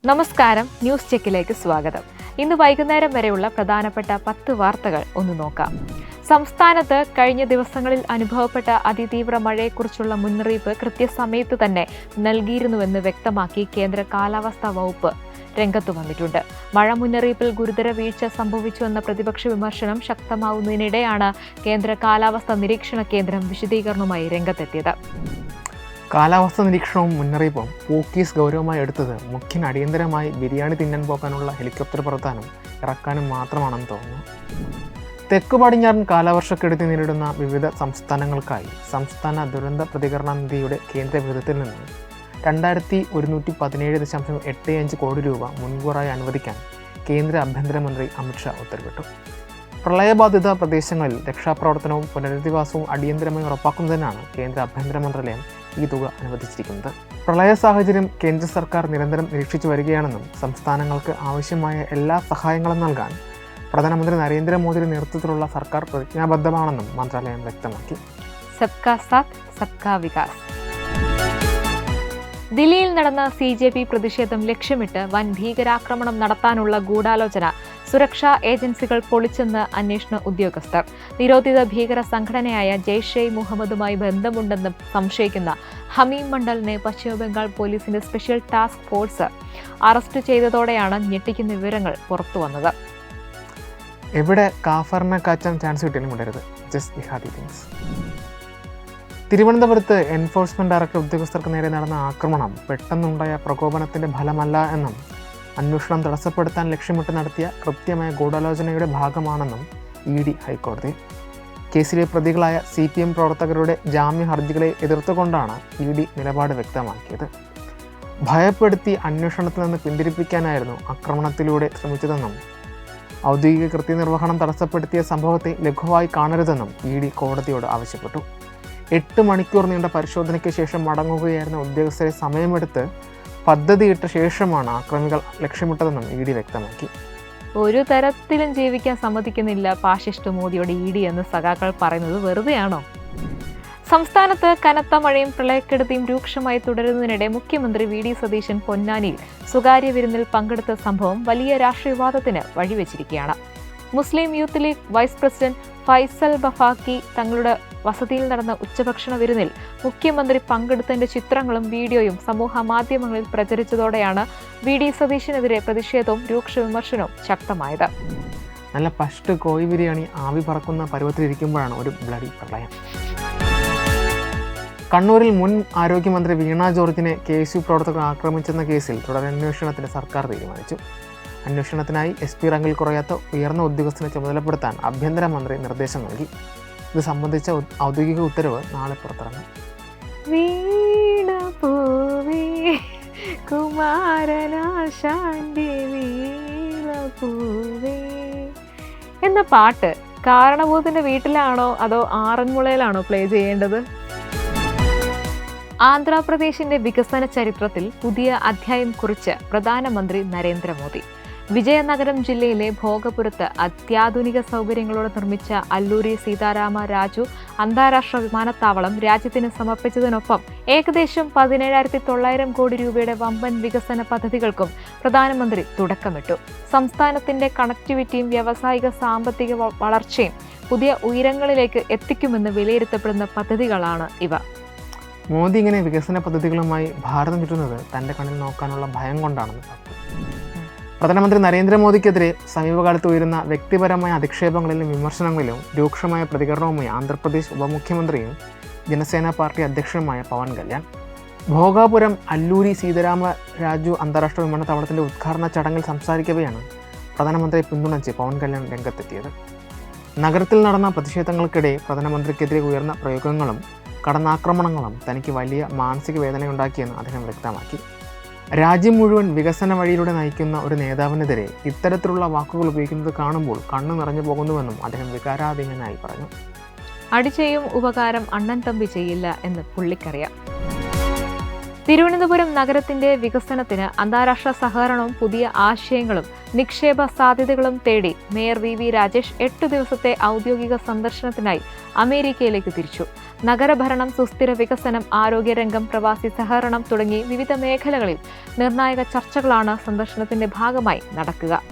നമസ്കാരം, ന്യൂസ് ചെക്കിലേക്ക് സ്വാഗതം. ഇന്ന് വൈകുന്നേരം വരെയുള്ള പ്രധാനപ്പെട്ട 10 വാർത്തകൾ ഒന്ന് നോക്കാം. സംസ്ഥാനത്ത് കഴിഞ്ഞ ദിവസങ്ങളിൽ അനുഭവപ്പെട്ട അതിതീവ്ര മഴയെക്കുറിച്ചുള്ള മുന്നറിയിപ്പ് കൃത്യസമയത്ത് തന്നെ നൽകിയിരുന്നുവെന്ന് വ്യക്തമാക്കി കേന്ദ്ര കാലാവസ്ഥാ വകുപ്പ് രംഗത്തു വന്നിട്ടുണ്ട്. മഴ മുന്നറിയിപ്പിൽ ഗുരുതര വീഴ്ച സംഭവിച്ചുവെന്ന പ്രതിപക്ഷ വിമർശനം ശക്തമാവുന്നതിനിടെയാണ് കേന്ദ്ര കാലാവസ്ഥാ നിരീക്ഷണ കേന്ദ്രം വിശദീകരണവുമായി രംഗത്തെത്തിയത്. കാലാവസ്ഥാ നിരീക്ഷണവും മുന്നറിയിപ്പും പോക്കീസ് ഗൗരവമായി എടുത്തത് മുഖ്യൻ അടിയന്തരമായി ബിരിയാണി തിന്നാൻ പോകാനുള്ള ഹെലികോപ്റ്റർ പറത്താനും ഇറക്കാനും മാത്രമാണെന്ന് തോന്നുന്നു. തെക്കു പടിഞ്ഞാറൻ കാലവർഷക്കെടുതി നേരിടുന്ന വിവിധ സംസ്ഥാനങ്ങൾക്കായി സംസ്ഥാന ദുരന്ത പ്രതികരണ നിധിയുടെ കേന്ദ്ര വിഹിതത്തിൽ നിന്ന് 2117.85 കോടി രൂപ മുൻകൂറായി അനുവദിക്കാൻ കേന്ദ്ര ആഭ്യന്തരമന്ത്രി അമിത്ഷാ ഉത്തരവിട്ടു. പ്രളയബാധിത പ്രദേശങ്ങളിൽ രക്ഷാപ്രവർത്തനവും പുനരധിവാസവും അടിയന്തരമായി ഉറപ്പാക്കുന്നതിനാണ് കേന്ദ്ര ആഭ്യന്തര മന്ത്രാലയം ഈ തുക അനുവദിച്ചിരിക്കുന്നത്. പ്രളയ സാഹചര്യം കേന്ദ്ര സർക്കാർ നിരന്തരം നിരീക്ഷിച്ചു വരികയാണെന്നും സംസ്ഥാനങ്ങൾക്ക് ആവശ്യമായ എല്ലാ സഹായങ്ങളും നൽകാൻ പ്രധാനമന്ത്രി നരേന്ദ്രമോദിയുടെ നേതൃത്വത്തിലുള്ള സർക്കാർ പ്രതിജ്ഞാബദ്ധമാണെന്നും മന്ത്രാലയം വ്യക്തമാക്കി. സബ്കാ സാത്ത് സബ്കാ വികാസ്. ദില്ലിയിൽ നടന്ന CJP പ്രതിഷേധം ലക്ഷ്യമിട്ട് വൻ ഭീകരാക്രമണം നടത്താനുള്ള ഗൂഢാലോചന സുരക്ഷാ ഏജൻസികൾ പൊളിച്ചെന്ന് അന്വേഷണ ഉദ്യോഗസ്ഥർ. നിരോധിത ഭീകര സംഘടനയായ ജെയ്ഷെ മുഹമ്മദുമായി ബന്ധമുണ്ടെന്ന് സംശയിക്കുന്ന ഹമീം മണ്ഡലിനെ പശ്ചിമബംഗാൾ പോലീസിന്റെ സ്പെഷ്യൽ ടാസ്ക് ഫോഴ്സ് അറസ്റ്റ് ചെയ്തതോടെയാണ് ഞെട്ടിക്കുന്ന വിവരങ്ങൾ പുറത്തുവന്നത്. എവിടെ കാഫറിനെ കാച്ചാൻ ചാൻസ് കിട്ടിയാലും വിടരുത്. ജസ്റ്റ് ജിഹാദി തിങ്സ്. തിരുവനന്തപുരത്ത് എൻഫോഴ്സ്മെന്റ് ഡയറക്ടർ ഉദ്യോഗസ്ഥർക്ക് നേരെ നടന്ന ആക്രമണം പെട്ടെന്നുണ്ടായ പ്രകോപനത്തിന്റെ ഫലമല്ല എന്നും അന്വേഷണം തടസ്സപ്പെടുത്താൻ ലക്ഷ്യമിട്ട് നടത്തിയ കൃത്യമായ ഗൂഢാലോചനയുടെ ഭാഗമാണെന്നും ED ഹൈക്കോടതി. കേസിലെ പ്രതികളായ CPM പ്രവർത്തകരുടെ ജാമ്യ ഹർജികളെ എതിർത്തുകൊണ്ടാണ് ED നിലപാട് വ്യക്തമാക്കിയത്. ഭയപ്പെടുത്തി അന്വേഷണത്തിൽ നിന്ന് പിന്തിരിപ്പിക്കാനായിരുന്നു ആക്രമണത്തിലൂടെ ശ്രമിച്ചതെന്നും ഔദ്യോഗിക കൃത്യനിർവഹണം തടസ്സപ്പെടുത്തിയ സംഭവത്തെ ലഘുവായി കാണരുതെന്നും ED കോടതിയോട് ആവശ്യപ്പെട്ടു. 8 മണിക്കൂർ നീണ്ട പരിശോധനയ്ക്ക് ശേഷം മടങ്ങുകയായിരുന്ന ഉദ്യോഗസ്ഥരെ സമയമെടുത്ത് പദ്ധതിയിട്ട ശേഷമാണ് ആക്രമികൾ ലക്ഷ്യമിട്ടതെന്നും ED വ്യക്തമാക്കി. ഒരു തരത്തിലും ജീവിക്കാൻ സമ്മതിക്കുന്നില്ല ഫാഷിസ്റ്റ് മോദിയോട് ED എന്ന് സഖാക്കൾ പറയുന്നത് വെറുതെയാണോ? സംസ്ഥാനത്ത് കനത്ത മഴയും പ്രളയക്കെടുതിയും രൂക്ഷമായി തുടരുന്നതിനിടെ മുഖ്യമന്ത്രി VD സതീശൻ പൊന്നാനിയിൽ സ്വകാര്യ വിരുന്നിൽ പങ്കെടുത്ത സംഭവം വലിയ രാഷ്ട്രീയ വിവാദത്തിന് വഴിവെച്ചിരിക്കുകയാണ്. മുസ്ലിം യൂത്ത് ലീഗ് വൈസ് പ്രസിഡന്റ് ഫൈസൽ ബഫാക്കി തങ്ങളുടെ വസതിയിൽ നടന്ന ഉച്ചഭക്ഷണ വിരുന്നിൽ മുഖ്യമന്ത്രി പങ്കെടുത്തതിന്റെ ചിത്രങ്ങളും വീഡിയോയും സമൂഹ മാധ്യമങ്ങളിൽ പ്രചരിച്ചതോടെയാണ് VD സതീശനെതിരെ പ്രതിഷേധവും രൂക്ഷ വിമർശനവും ശക്തമായത്. നല്ല പഷ്ട് കോഴി ബിരിയാണി ആവി പറക്കുന്ന പരുവത്തിലിരിക്കുമ്പോഴാണ് ഒരു ബ്ലഡി പ്രളയം. കണ്ണൂരിൽ മുൻ ആരോഗ്യമന്ത്രി വീണ ജോർജിനെ KSU പ്രവർത്തകർ ആക്രമിച്ചെന്ന കേസിൽ തുടരന്വേഷണത്തിന് സർക്കാർ തീരുമാനിച്ചു. അന്വേഷണത്തിനായി SP റാങ്കിൽ കുറയാത്ത ഉയർന്ന ഉദ്യോഗസ്ഥനെ ചുമതലപ്പെടുത്താൻ ആഭ്യന്തരമന്ത്രി നിർദ്ദേശം നൽകി. ഇത് സംബന്ധിച്ച ഔദ്യോഗിക ഉത്തരവ് നാളെ പുറത്തിറങ്ങും. എന്ന പാട്ട് കാരണഭൂതന്റെ വീട്ടിലാണോ അതോ ആറന്മുളയിലാണോ പ്ലേ ചെയ്യേണ്ടത്? ആന്ധ്രാപ്രദേശിന്റെ വികസന ചരിത്രത്തിൽ പുതിയ അധ്യായം കുറിച്ച് പ്രധാനമന്ത്രി നരേന്ദ്രമോദി. വിജയനഗരം ജില്ലയിലെ ഭോഗപുരത്ത് അത്യാധുനിക സൗകര്യങ്ങളോടെ നിർമ്മിച്ച അല്ലൂരി സീതാരാമ രാജു അന്താരാഷ്ട്ര വിമാനത്താവളം രാജ്യത്തിന് സമർപ്പിച്ചതിനൊപ്പം ഏകദേശം 17,900 കോടി രൂപയുടെ വമ്പൻ വികസന പദ്ധതികൾക്കും പ്രധാനമന്ത്രി തുടക്കമിട്ടു. സംസ്ഥാനത്തിന്റെ കണക്ടിവിറ്റിയും വ്യാവസായിക സാമ്പത്തിക വളർച്ചയും പുതിയ ഉയരങ്ങളിലേക്ക് എത്തിക്കുമെന്ന് വിലയിരുത്തപ്പെടുന്ന പദ്ധതികളാണ് ഇവ. മോദി ഇങ്ങനെ വികസന പദ്ധതികളുമായി ഭാരതം ചുറ്റുന്നത് തൻ്റെ കണ്ണിൽ നോക്കാനുള്ള ഭയം കൊണ്ടാണെന്ന് പറഞ്ഞു. പ്രധാനമന്ത്രി നരേന്ദ്രമോദിക്കെതിരെ സമീപകാലത്ത് ഉയരുന്ന വ്യക്തിപരമായ അധിക്ഷേപങ്ങളിലും വിമർശനങ്ങളിലും രൂക്ഷമായ പ്രതികരണവുമായി ആന്ധ്രാപ്രദേശ് ഉപമുഖ്യമന്ത്രിയും ജനസേന പാർട്ടി അധ്യക്ഷനുമായ പവൻ കല്യാൺ. ഭോഗാപുരം അല്ലൂരി സീതാരാമ രാജു അന്താരാഷ്ട്ര വിമാനത്താവളത്തിൻ്റെ ഉദ്ഘാടന ചടങ്ങിൽ സംസാരിക്കവെയാണ് പ്രധാനമന്ത്രിയെ പിന്തുണച്ച് പവൻ കല്യാൺ രംഗത്തെത്തിയത്. നഗരത്തിൽ നടന്ന പ്രതിഷേധങ്ങൾക്കിടെ പ്രധാനമന്ത്രിക്കെതിരെ ഉയർന്ന പ്രയോഗങ്ങളും കടന്നാക്രമണങ്ങളും തനിക്ക് വലിയ മാനസിക വേദനയുണ്ടാക്കിയെന്ന് അദ്ദേഹം വ്യക്തമാക്കി. രാജ്യം മുഴുവൻ വികസന വഴിയിലൂടെ നയിക്കുന്ന ഒരു നേതാവിനെതിരെ ഇത്തരത്തിലുള്ള വാക്കുകൾ ഉപയോഗിക്കുന്നത് കാണുമ്പോൾ കണ്ണു നിറഞ്ഞു പോകുന്നുവെന്നും അദ്ദേഹം വികാരാധീനനായി പറഞ്ഞു. അടി ചെയ്യും ഉപകാരം അണ്ണൻ തമ്പി ചെയ്യില്ല എന്ന് പുള്ളിക്കറിയാം. തിരുവനന്തപുരം നഗരത്തിന്റെ വികസനത്തിന് അന്താരാഷ്ട്ര സഹകരണവും പുതിയ ആശയങ്ങളും നിക്ഷേപ സാധ്യതകളും തേടി മേയർ വി രാജേഷ് 8 ദിവസത്തെ ഔദ്യോഗിക സന്ദർശനത്തിനായി അമേരിക്കയിലേക്ക് തിരിച്ചു. നഗരഭരണം, സുസ്ഥിര വികസനം, ആരോഗ്യരംഗം, പ്രവാസി സഹകരണം തുടങ്ങി വിവിധ മേഖലകളിൽ നിർണായക ചർച്ചകളാണ് സന്ദർശനത്തിന്റെ ഭാഗമായി നടക്കുക.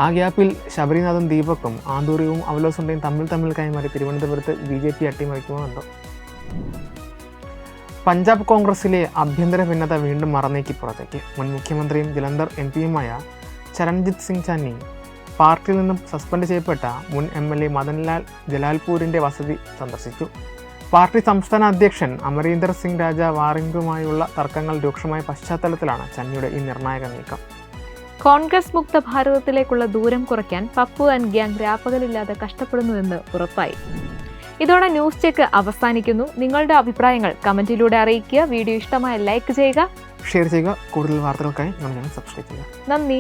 ആ ഗ്യാപ്പിൽ ശബരിനാഥും ദീപക്കും ആന്തൂറിയവും അവലോസുണ്ടയും തമ്മിൽ കൈമാറി തിരുവനന്തപുരത്ത് BJP അട്ടിമറിക്കുന്നുണ്ടോ? പഞ്ചാബ് കോൺഗ്രസിലെ ആഭ്യന്തര ഭിന്നത വീണ്ടും മറന്നേക്ക് പുറത്തേക്ക്. മുൻ മുഖ്യമന്ത്രിയും ജലന്ധർ MP-യുമായ ചരൺജിത് സിംഗ് ചന്നി പാർട്ടിയിൽ നിന്നും സസ്പെൻഡ് ചെയ്യപ്പെട്ട മുൻ MLA മദൻലാൽ ജലാൽപൂരിൻ്റെ വസതി സന്ദർശിച്ചു. പാർട്ടി സംസ്ഥാന അധ്യക്ഷൻ അമരീന്ദർ സിംഗ് രാജ വാറിംഗുമായുള്ള തർക്കങ്ങൾ രൂക്ഷമായ പശ്ചാത്തലത്തിലാണ് ചന്നിയുടെ ഈ നിർണായക നീക്കം. കോൺഗ്രസ് മുക്ത ഭാരതത്തിലേക്കുള്ള ദൂരം കുറയ്ക്കാൻ പപ്പു ആൻഡ് ഗ്യാങ് രാപ്പകലില്ലാതെ കഷ്ടപ്പെടുന്നുവെന്ന് ഉറപ്പായി. ഇതോടെ ന്യൂസ് ചെക്ക് അവസാനിക്കുന്നു. നിങ്ങളുടെ അഭിപ്രായങ്ങൾ കമന്റിലൂടെ അറിയിക്കുക. വീഡിയോ ഇഷ്ടമായ ലൈക്ക് ചെയ്യുക, ഷെയർ ചെയ്യുക. കൂടുതൽ വാർത്തകൾക്കായി നമ്മൾ സബ്സ്ക്രൈബ് ചെയ്യുക. നന്ദി.